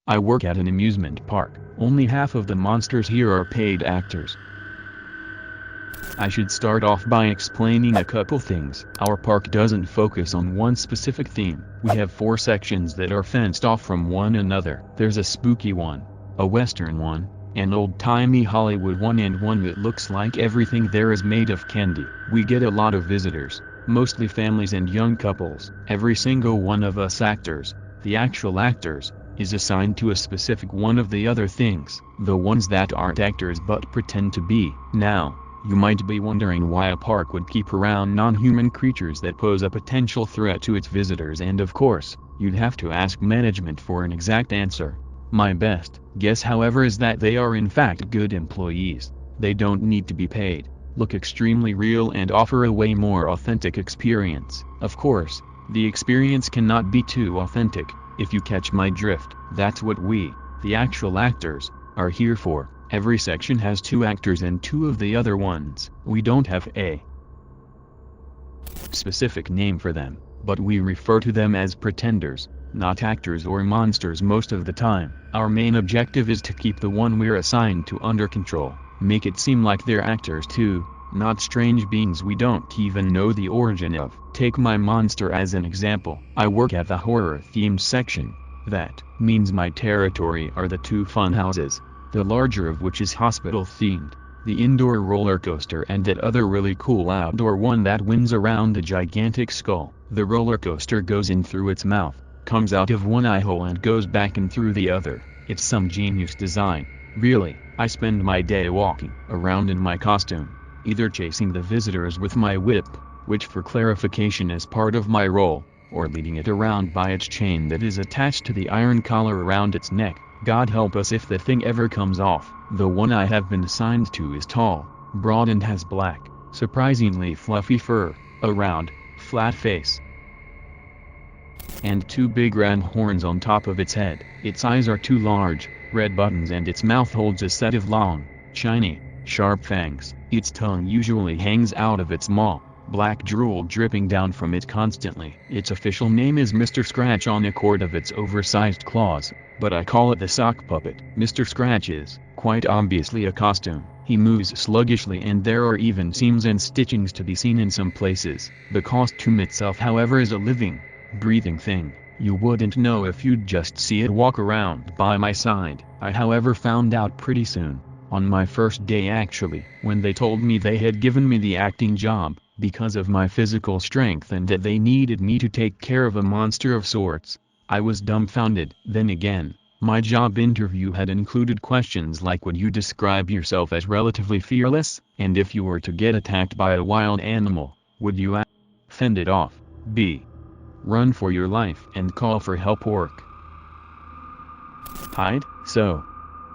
I work at an amusement park. Only half of the monsters here are paid actors. I should start off by explaining a couple things. Our park doesn't focus on one specific theme. We have 4 sections that are fenced off from one another. There's a spooky one, a western one, an old-timey Hollywood one, and one that looks like everything there is made of candy. We get a lot of visitors, mostly families and young couples. Every single one of us actors, the actual actors, is assigned to a specific one of the other things. The ones that aren't actors but pretend to be. Now, you might be wondering why a park would keep around non-human creatures that pose a potential threat to its visitors, and of course, you'd have to ask management for an exact answer. My best guess, however, is that they are in fact good employees. They don't need to be paid, look extremely real, and offer a way more authentic experience. Of course, the experience cannot be too authentic, if you catch my drift. That's what we, the actual actors, are here for. Every section has 2 actors and 2 of the other ones. We don't have a specific name for them, but we refer to them as pretenders, not actors or monsters most of the time. Our main objective is to keep the one we're assigned to under control, make it seem like they're actors too, not strange beings we don't even know the origin of. Take my monster as an example. I work at the horror-themed section. That means my territory are the 2 fun houses, the larger of which is hospital-themed, the indoor roller coaster, and that other really cool outdoor one that winds around a gigantic skull. The roller coaster goes in through its mouth, comes out of one eye hole and goes back in through the other. It's some genius design. Really, I spend my day walking around in my costume, either chasing the visitors with my whip, which for clarification is part of my role, or leading it around by its chain that is attached to the iron collar around its neck. God help us if the thing ever comes off. The one I have been assigned to is tall, broad, and has black, surprisingly fluffy fur, a round, flat face, and 2 big round horns on top of its head. Its eyes are 2 large, red buttons, and its mouth holds a set of long, shiny, sharp fangs. Its tongue usually hangs out of its maw, black drool dripping down from it constantly. Its official name is Mr. Scratch on account of its oversized claws, but I call it the sock puppet. Mr. Scratch is, quite obviously, a costume. He moves sluggishly, and there are even seams and stitchings to be seen in some places. The costume itself, however, is a living, breathing thing. You wouldn't know if you'd just see it walk around by my side. I, however, found out pretty soon, on my first day actually, when they told me they had given me the acting job because of my physical strength and that they needed me to take care of a monster of sorts. I was dumbfounded. Then again, my job interview had included questions like, would you describe yourself as relatively fearless? And if you were to get attacked by a wild animal, would you A. fend it off, B. run for your life and call for help, or C. hide? So,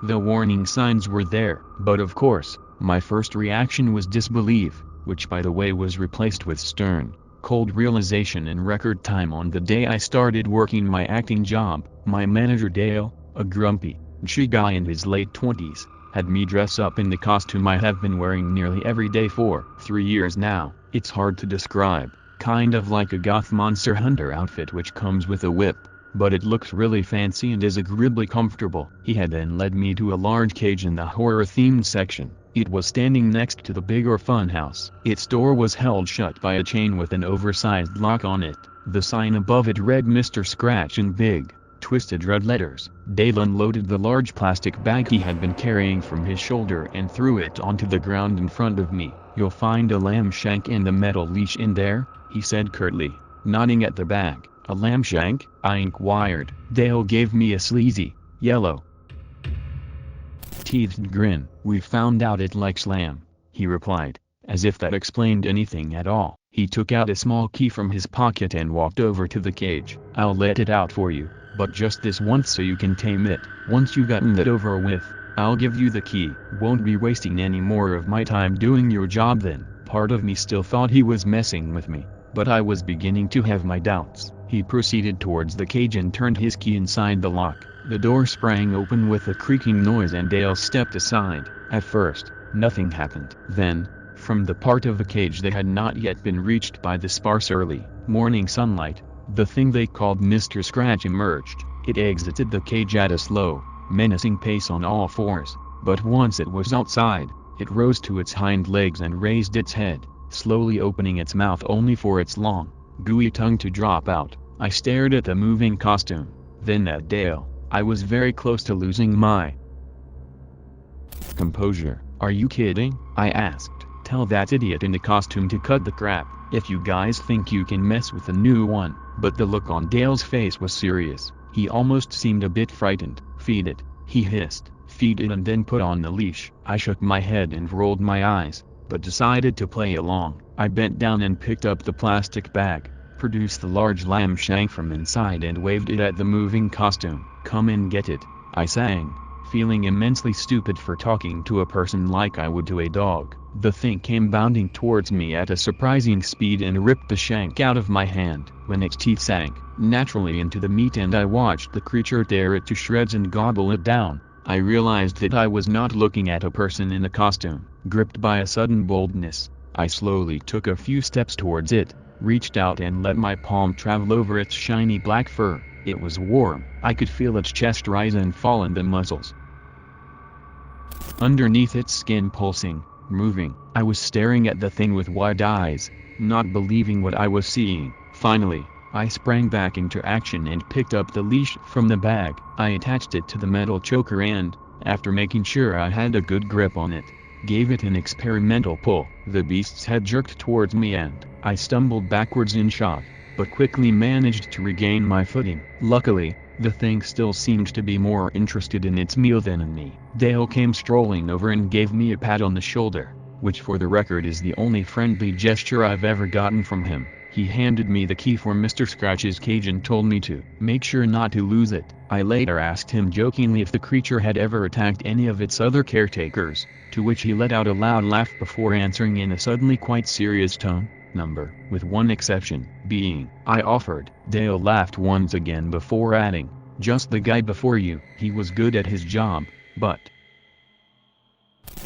the warning signs were there. But of course, my first reaction was disbelief, which by the way was replaced with stern, cold realization in record time. On the day I started working my acting job, my manager Dale, a grumpy, gee guy in his late 20s, had me dress up in the costume I have been wearing nearly every day for 3 years now. It's hard to describe, kind of like a goth monster hunter outfit which comes with a whip, but it looks really fancy and is agreeably comfortable. He had then led me to a large cage in the horror-themed section. It was standing next to the bigger funhouse. Its door was held shut by a chain with an oversized lock on it. The sign above it read Mr. Scratch in big, twisted red letters. Dale unloaded the large plastic bag he had been carrying from his shoulder and threw it onto the ground in front of me. You'll find a lamb shank and a metal leash in there, he said curtly, nodding at the bag. A lamb shank? I inquired. Dale gave me a sleazy, yellow, teethed grin. We found out it likes lamb, he replied, as if that explained anything at all. He took out a small key from his pocket and walked over to the cage. I'll let it out for you, but just this once so you can tame it. Once you've gotten that over with, I'll give you the key. Won't be wasting any more of my time doing your job then. Part of me still thought he was messing with me, but I was beginning to have my doubts. He proceeded towards the cage and turned his key inside the lock. The door sprang open with a creaking noise and Dale stepped aside. At first, nothing happened. Then, from the part of the cage that had not yet been reached by the sparse early morning sunlight, the thing they called Mr. Scratch emerged. It exited the cage at a slow, menacing pace on all fours, but once it was outside, it rose to its hind legs and raised its head, slowly opening its mouth only for its long, gooey tongue to drop out. I stared at the moving costume, then at Dale. I was very close to losing my composure. "Are you kidding?" I asked. "Tell that idiot in the costume to cut the crap, if you guys think you can mess with the new one." But the look on Dale's face was serious. He almost seemed a bit frightened. "Feed it," he hissed. "Feed it and then put on the leash." I shook my head and rolled my eyes, but decided to play along. I bent down and picked up the plastic bag, produced the large lamb shank from inside and waved it at the moving costume. "Come and get it," I sang, feeling immensely stupid for talking to a person like I would to a dog. The thing came bounding towards me at a surprising speed and ripped the shank out of my hand. When its teeth sank naturally into the meat and I watched the creature tear it to shreds and gobble it down, I realized that I was not looking at a person in a costume. Gripped by a sudden boldness, I slowly took a few steps towards it, reached out and let my palm travel over its shiny black fur. It was warm. I could feel its chest rise and fall and the muscles underneath its skin pulsing, moving. I was staring at the thing with wide eyes, not believing what I was seeing. Finally, I sprang back into action and picked up the leash from the bag. I attached it to the metal choker and, after making sure I had a good grip on it, gave it an experimental pull. The beast's head jerked towards me and I stumbled backwards in shock, but quickly managed to regain my footing. Luckily, the thing still seemed to be more interested in its meal than in me. Dale came strolling over and gave me a pat on the shoulder, which for the record is the only friendly gesture I've ever gotten from him. He handed me the key for Mr. Scratch's cage and told me to make sure not to lose it. I later asked him jokingly if the creature had ever attacked any of its other caretakers, to which he let out a loud laugh before answering in a suddenly quite serious tone, "Number, with one exception being." I offered. Dale laughed once again before adding, "Just the guy before you. He was good at his job, but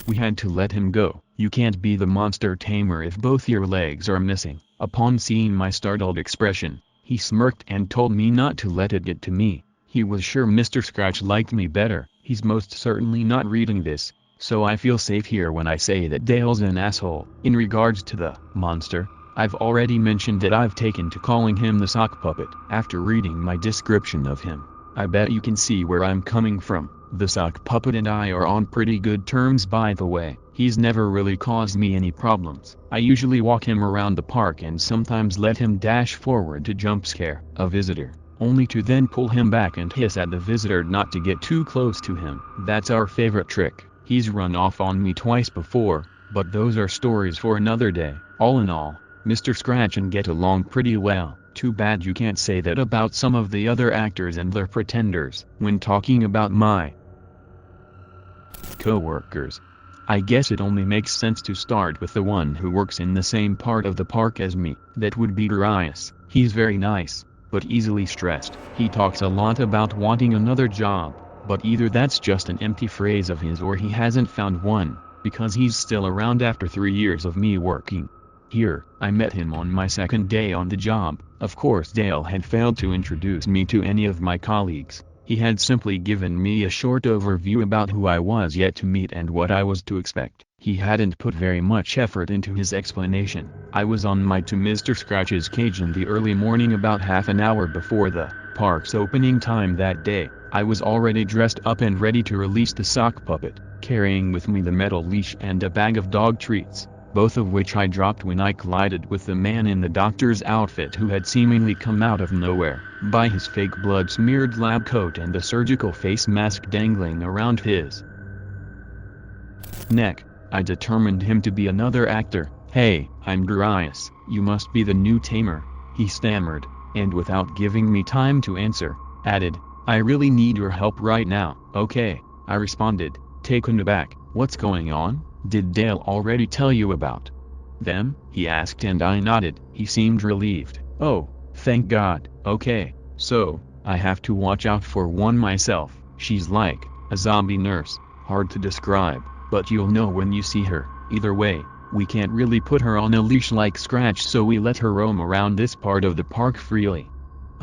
we had to let him go. You can't be the monster tamer if both your legs are missing." Upon seeing my startled expression, he smirked and told me not to let it get to me. He was sure Mr. Scratch liked me better. He's most certainly not reading this, so I feel safe here when I say that Dale's an asshole. In regards to the monster, I've already mentioned that I've taken to calling him the sock puppet. After reading my description of him, I bet you can see where I'm coming from. The sock puppet and I are on pretty good terms, by the way. He's never really caused me any problems. I usually walk him around the park and sometimes let him dash forward to jump scare a visitor, only to then pull him back and hiss at the visitor not to get too close to him. That's our favorite trick. He's run off on me twice before, but those are stories for another day. All in all, Mr. Scratch and get along pretty well. Too bad you can't say that about some of the other actors and their pretenders. When talking about my co-workers, I guess it only makes sense to start with the one who works in the same part of the park as me. That would be RHS. He's very nice, but easily stressed. He talks a lot about wanting another job, but either that's just an empty phrase of his or he hasn't found one, because he's still around after 3 years of me working here. I met him on my second day on the job. Of course, Dale had failed to introduce me to any of my colleagues. He had simply given me a short overview about who I was yet to meet and what I was to expect. He hadn't put very much effort into his explanation. I was on my to Mr. Scratch's cage in the early morning about half an hour before the park's opening time that day. I was already dressed up and ready to release the sock puppet, carrying with me the metal leash and a bag of dog treats, both of which I dropped when I collided with the man in the doctor's outfit who had seemingly come out of nowhere. By his fake blood-smeared lab coat and the surgical face mask dangling around his neck, I determined him to be another actor. "Hey, I'm RHS. You must be the new tamer," he stammered, and without giving me time to answer, added, "I really need your help right now." "Okay," I responded, taken aback. "What's going on? Did Dale already tell you about them?" he asked, and I nodded. He seemed relieved. "Oh, thank God. Okay, so I have to watch out for one myself. She's like a zombie nurse, hard to describe, but you'll know when you see her. Either way, we can't really put her on a leash like Scratch, so we let her roam around this part of the park freely."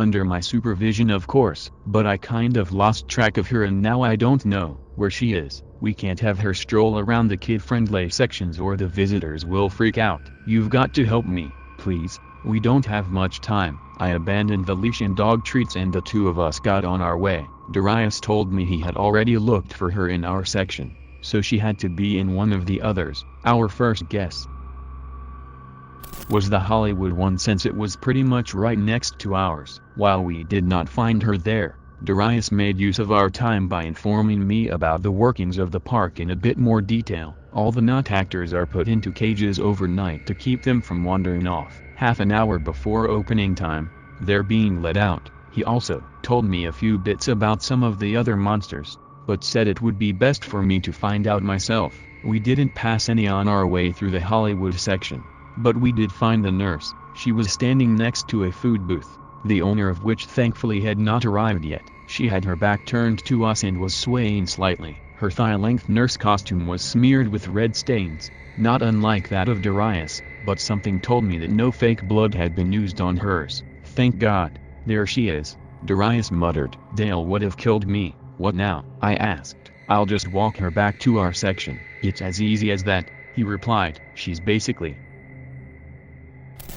Under my supervision, of course, but I kind of lost track of her and now I don't know where she is. We can't have her stroll around the kid-friendly sections or the visitors will freak out. You've got to help me, please. We don't have much time. I abandoned the leash and dog treats and the two of us got on our way. Darius told me he had already looked for her in our section, so she had to be in one of the others. Our first guess was the Hollywood one since it was pretty much right next to ours. While we did not find her there, Darius made use of our time by informing me about the workings of the park in a bit more detail. All the not actors are put into cages overnight to keep them from wandering off. Half an hour before opening time, they're being let out. He also told me a few bits about some of the other monsters, but said it would be best for me to find out myself. We didn't pass any on our way through the Hollywood section, but we did find the nurse. She was standing next to a food booth, the owner of which thankfully had not arrived yet. She had her back turned to us and was swaying slightly. Her thigh-length nurse costume was smeared with red stains, not unlike that of Darius, but something told me that no fake blood had been used on hers. Thank God. There she is, Darius muttered. Dale would have killed me. What now? I asked. I'll just walk her back to our section. It's as easy as that, he replied. She's basically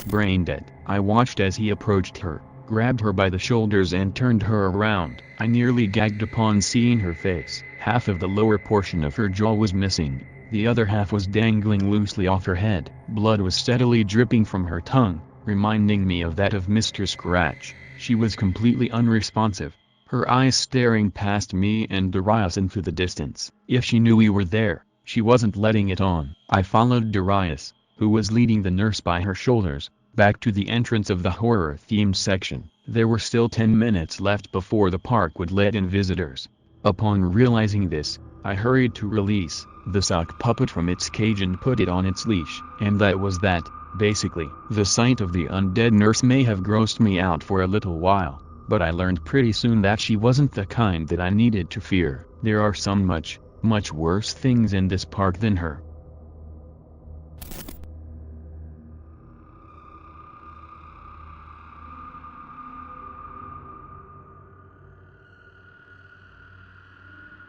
brain dead. I watched as he approached her, grabbed her by the shoulders and turned her around. I nearly gagged upon seeing her face. Half of the lower portion of her jaw was missing, the other half was dangling loosely off her head. Blood was steadily dripping from her tongue, reminding me of that of Mr. Scratch. She was completely unresponsive, her eyes staring past me and Darius into the distance. If she knew we were there, she wasn't letting it on. I followed Darius, who was leading the nurse by her shoulders, back to the entrance of the horror-themed section. There were still 10 minutes left before the park would let in visitors. Upon realizing this, I hurried to release the sock puppet from its cage and put it on its leash. And that was that, basically. The sight of the undead nurse may have grossed me out for a little while, but I learned pretty soon that she wasn't the kind that I needed to fear. There are some much worse things in this park than her.